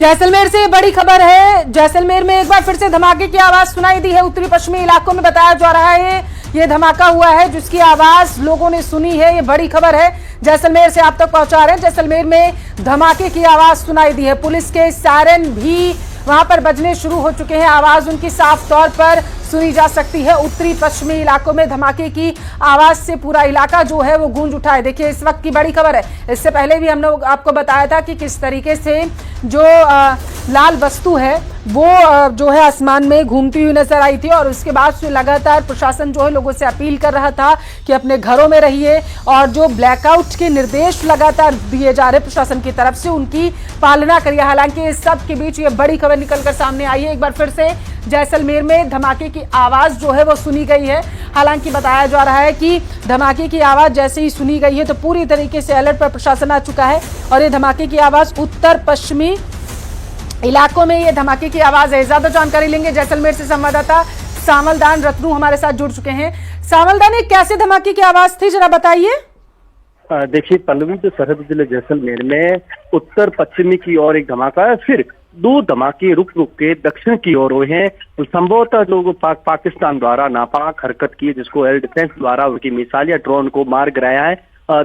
जैसलमेर से बड़ी खबर है। जैसलमेर में एक बार फिर से धमाके की आवाज सुनाई दी है। उत्तरी पश्चिमी इलाकों में बताया जा रहा है ये धमाका हुआ है, जिसकी आवाज लोगों ने सुनी है। ये बड़ी खबर है, जैसलमेर से आप तक पहुंचा रहे हैं। जैसलमेर में धमाके की आवाज सुनाई दी है। पुलिस के सायरन भी वहां पर बजने शुरू हो चुके हैं। आवाज उनकी साफ तौर पर सुनी जा सकती है। उत्तरी पश्चिमी इलाकों में धमाके की आवाज से पूरा इलाका जो है वो गूंज उठा है। देखिए, इस वक्त की बड़ी खबर है। इससे पहले भी हमने आपको बताया था कि किस तरीके से जो लाल वस्तु है वो जो है आसमान में घूमती हुई नजर आई थी, और उसके बाद से लगातार प्रशासन जो है लोगों से अपील कर रहा था कि अपने घरों में रहिए, और जो ब्लैकआउट के निर्देश लगातार दिए जा रहे प्रशासन की तरफ से उनकी पालना करिए। हालांकि इस सब के बीच ये बड़ी खबर निकलकर सामने आई है। एक बार फिर से जैसलमेर में धमाके की आवाज जो है वो सुनी गई है। हालांकि बताया जा रहा है कि धमाके की आवाज जैसे ही सुनी गई है तो पूरी तरीके से अलर्ट पर प्रशासन आ चुका है, और ये धमाके की आवाज उत्तर पश्चिमी इलाकों में ये धमाके की आवाज है। ज्यादा जानकारी लेंगे जैसलमेर से संवाददाता सामलदान रत्नू हमारे साथ जुड़ चुके हैं। सामलदान, ये कैसे धमाके की आवाज थी, जरा बताइए। देखिए पल्लवी, जो सरहद जिले जैसलमेर में उत्तर पश्चिमी की ओर एक धमाका है, फिर दो धमाके रुक रुक के दक्षिण की ओर हुए हैं। संभवतः जो पाकिस्तान द्वारा नापाक हरकत की, जिसको एयर डिफेंस द्वारा उनकी मिसाइल या ड्रोन को मार गिराया है।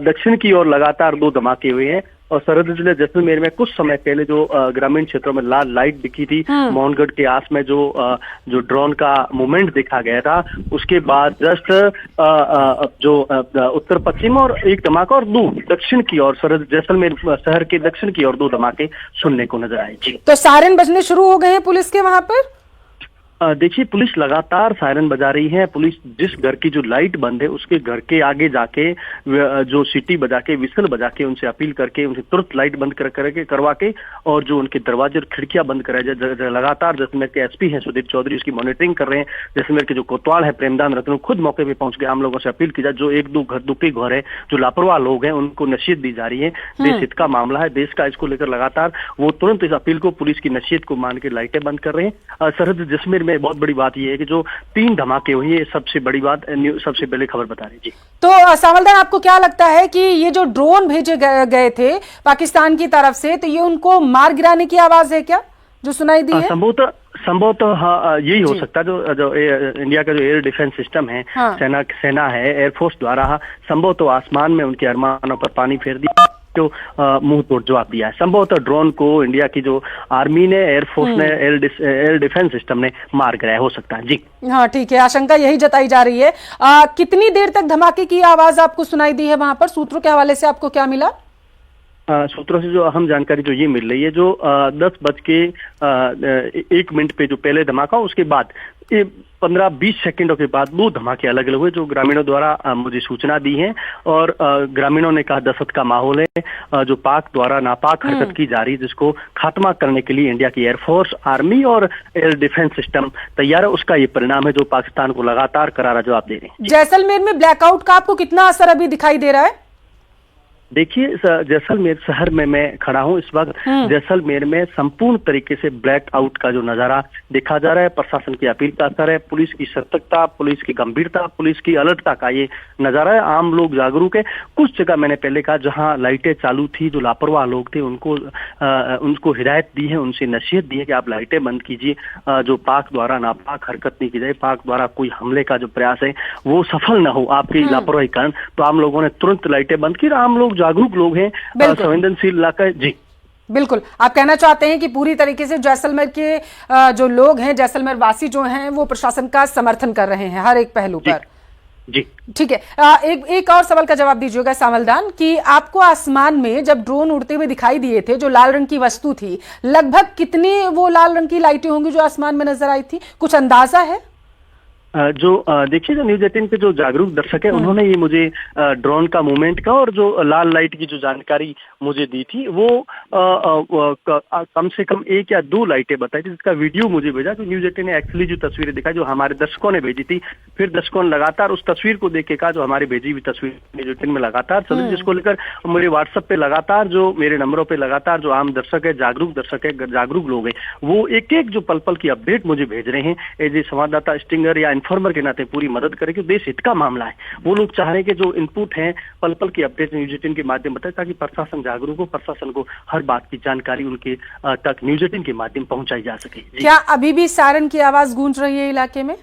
दक्षिण की ओर लगातार दो धमाके हुए हैं, और सरहद जिले जैसलमेर में कुछ समय पहले जो ग्रामीण क्षेत्रों में लाल लाइट दिखी थी, मोहनगढ़ के आस में जो ड्रोन का मूवमेंट देखा गया था, उसके बाद जस्ट जो उत्तर पश्चिम और एक धमाका और दो दक्षिण की ओर सरहद जैसलमेर शहर के दक्षिण की ओर दो धमाके सुनने को नजर आए। जी, तो सायरन बजने शुरू हो गए हैं पुलिस के वहां पर। देखिए, पुलिस लगातार सायरन बजा रही है। पुलिस जिस घर की जो लाइट बंद है उसके घर के आगे जाके जो सीटी बजा के, विसल बजा के उनसे अपील करके उनसे तुरंत लाइट बंद करवा के, और जो उनके दरवाजे और खिड़कियां बंद कराई जाए। लगातार जैसलमेर के एसपी हैं सुदीप चौधरी, उसकी मॉनिटरिंग कर रहे हैं। जैसलमेर के जो कोतवाल है प्रेमदान रत्नू खुद मौके पे पहुंच के आम लोगों से अपील की जाए। जो एक दो दुखी घर है, जो लापरवाह लोग हैं, उनको नसीहत दी जा रही है। देश हित का मामला है, देश का, इसको लेकर लगातार वो तुरंत इस अपील को, पुलिस की नसीहत को मान के लाइटें बंद कर रहे हैं। सरहद जैसलमेर में बहुत बड़ी बात यह है कि जो 3 धमाके हुए, ये सबसे बड़ी बात, सबसे पहले खबर बता रही। जी, तो सावलदान, आपको क्या लगता है कि ये जो ड्रोन भेजे गए थे पाकिस्तान की तरफ से, तो ये उनको मार गिराने की आवाज है क्या जो सुनाई दी है? संभवतः हाँ, यही हो सकता है। जो इंडिया का जो एयर डिफेंस सिस्टम है, हाँ, सेना है, एयरफोर्स द्वारा संभवतः आसमान में उनके अरमानों पर पानी फेर दिया, तो मुंह तोड़ जवाब दिया है। संभवतः ड्रोन को इंडिया की जो आर्मी ने, एयरफोर्स ने, एयर डिफेंस सिस्टम ने मार गिराया हो सकता है। जी हाँ, ठीक है, आशंका यही जताई जा रही है। कितनी देर तक धमाके की आवाज आपको सुनाई दी है वहां पर? सूत्रों के हवाले से आपको क्या मिला? सूत्रों से जो अहम जानकारी जो ये मिल रही है, जो 10:01 पे जो पहले धमाका, उसके बाद 15-20 सेकंडों के बाद 2 धमाके अलग अलग हुए, जो ग्रामीणों द्वारा मुझे सूचना दी है। और ग्रामीणों ने कहा दहशत का माहौल है, जो पाक द्वारा नापाक हरकत की जा रही है, जिसको खात्मा करने के लिए इंडिया की एयरफोर्स, आर्मी और एयर डिफेंस सिस्टम तैयार है। उसका ये परिणाम है जो पाकिस्तान को लगातार करारा जवाब दे रहे हैं। जैसलमेर में ब्लैकआउट का आपको कितना असर अभी दिखाई दे रहा है? देखिए, जैसलमेर शहर में मैं खड़ा हूं इस वक्त। जैसलमेर में संपूर्ण तरीके से ब्लैक आउट का जो नजारा देखा जा रहा है, प्रशासन की अपील का असर है, पुलिस की सतर्कता, पुलिस की गंभीरता, पुलिस की अलर्टता का ये नजारा है। आम लोग जागरूक है। कुछ जगह मैंने पहले कहा जहां लाइटें चालू थी, जो लापरवाह लोग थे उनको हिदायत दी है, उनसे नसीहत दी है कि आप लाइटें बंद कीजिए। जो पाक द्वारा नापाक हरकत नहीं की जाए, पाक द्वारा कोई हमले का जो प्रयास है वो सफल न हो आपकी लापरवाही कारण। तो आम लोगों ने तुरंत लाइटें बंद की। आम लोग जागरूक लोग हैं, संवेदनशील इलाका है। जी बिल्कुल, आप कहना चाहते हैं कि पूरी तरीके से जैसलमेर के जो लोग हैं, जैसलमेर वासी जो हैं, वो प्रशासन का समर्थन कर रहे हैं हर एक पहलू पर। जी ठीक है। एक और सवाल का जवाब दीजिएगा सामलदान, कि आपको आसमान में जब ड्रोन उड़ते हुए दिखाई दिए थे, जो लाल रंग की वस्तु थी, लगभग कितनी वो लाल रंग की लाइटें होंगी जो आसमान में नजर आई थी? कुछ अंदाजा है? देखिए, जो न्यूज 18 पे जो जागरूक दर्शक है, उन्होंने ये मुझे ड्रोन का मूवमेंट का और जो लाल लाइट की जो जानकारी मुझे दी थी, वो कम से कम 1 या 2 लाइटें बताई थी, जिसका वीडियो मुझे भेजा। तो न्यूज 18 ने एक्चुअली जो तस्वीरें दिखाई, जो हमारे दर्शकों ने भेजी थी, फिर दर्शकों ने लगातार उस तस्वीर को देख के कहा, जो हमारी भेजी हुई तस्वीर न्यूज 18 में लगातार चली, जिसको लेकर मेरे व्हाट्सएप पे लगातार, जो मेरे नंबरों पे लगातार जो आम दर्शक है, जागरूक लोग हैं, वो एक एक जो पल पल की अपडेट मुझे भेज रहे हैं। एज ए संवाददाता, स्टिंगर या इन्फॉर्मर के नाते पूरी मदद करें, क्योंकि देश हित का मामला है। वो लोग चाह रहे हैं कि जो इनपुट है पल पल की अपडेट न्यूज 18 के माध्यम बताए, ताकि प्रशासन जागरूक हो, प्रशासन को हर बात की जानकारी उनके तक न्यूज 18 के माध्यम पहुंचाई जा सके। क्या अभी भी सायरन की आवाज गूंज रही है इलाके में?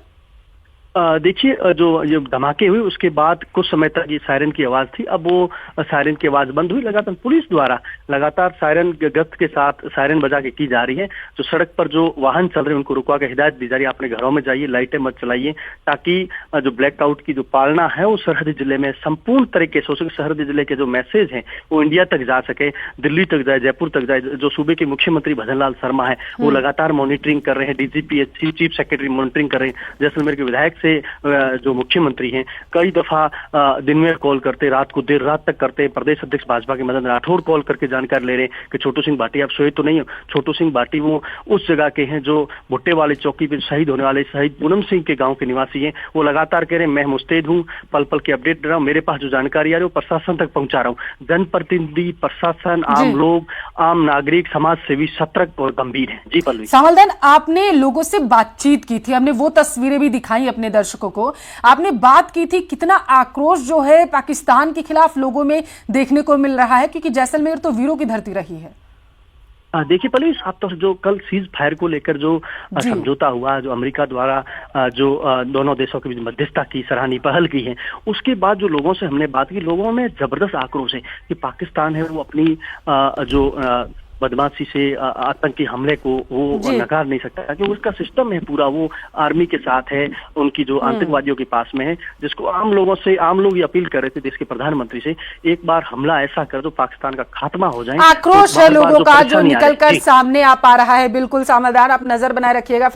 देखिए, जो ये धमाके हुए उसके बाद कुछ समय तक ये सायरन की आवाज थी, अब वो सायरन की आवाज बंद हुई। लगातार पुलिस द्वारा लगातार सायरन गश्त के साथ सायरन बजा के की जा रही है। जो सड़क पर जो वाहन चल रहे हैं उनको रुकवा के हिदायत दी जा रही है, अपने घरों में जाइए, लाइटें मत चलाइए, ताकि जो ब्लैकआउट की जो पालना है वो सरहदी जिले में संपूर्ण तरीके से हो सके। सरहदी जिले के जो मैसेज हैं वो इंडिया तक जा सके, दिल्ली तक जाए, जयपुर तक जाए। जो सूबे के मुख्यमंत्री भजन लाल शर्मा है वो लगातार मॉनिटरिंग कर रहे हैं, डीजीपी चीफ सेक्रेटरी मॉनिटरिंग कर रहे हैं। जैसलमेर के विधायक से जो मुख्यमंत्री हैं कई दफा दिन में कॉल करते, रात को देर रात तक करते हैं। प्रदेश अध्यक्ष भाजपा के मदन राठौड़ कॉल करके जानकारी ले रहे हैं कि छोटू सिंह भाटी आप सोए तो नहीं हो। छोटू सिंह भाटी वो उस जगह के हैं जो भुट्टे वाली चौकी पे शहीद होने वाले शहीद पूनम सिंह के गांव के निवासी हैं। वो लगातार कह रहे हैं मैं मुस्तैद हूं, पल पल की अपडेट दे रहा हूं, मेरे पास जो जानकारी आ रही है वो प्रशासन तक पहुंचा रहा हूं। जनप्रतिनिधि, प्रशासन, आम लोग, आम नागरिक, समाज सेवी सतर्क और गंभीर है। जी पल्लवी। सामलदैन, आपने लोगों से बातचीत की थी, हमने वो तस्वीरें भी दिखाई अपने दर्शकों को, आपने बात की थी, कितना आक्रोश जो है पाकिस्तान के खिलाफ लोगों में देखने को मिल रहा है, क्योंकि जैसलमेर तो वीरों की धरती रही है। देखिए पहले साफ तौर से जो कल सीज फायर को लेकर जो समझौता हुआ, जो अमेरिका द्वारा जो दोनों देशों के बीच मध्यस्थता की सराहनीय पहल की है, उसके बाद जो लोगों से हमने बात की, लोगों में जबरदस्त आक्रोश है कि पाकिस्तान है वो अपनी जो बदमाशी से आतंकी हमले को वो नकार नहीं सकता, क्योंकि उसका सिस्टम है पूरा, वो आर्मी के साथ है, उनकी जो आतंकवादियों के पास में है, जिसको आम लोग ये अपील कर रहे थे देश के प्रधानमंत्री से, एक बार हमला ऐसा कर दो पाकिस्तान का खात्मा हो जाए। आक्रोश है लोगों का जो निकल कर सामने आ पा रहा है। बिल्कुल सामलदार, आप नजर बनाए रखिएगा।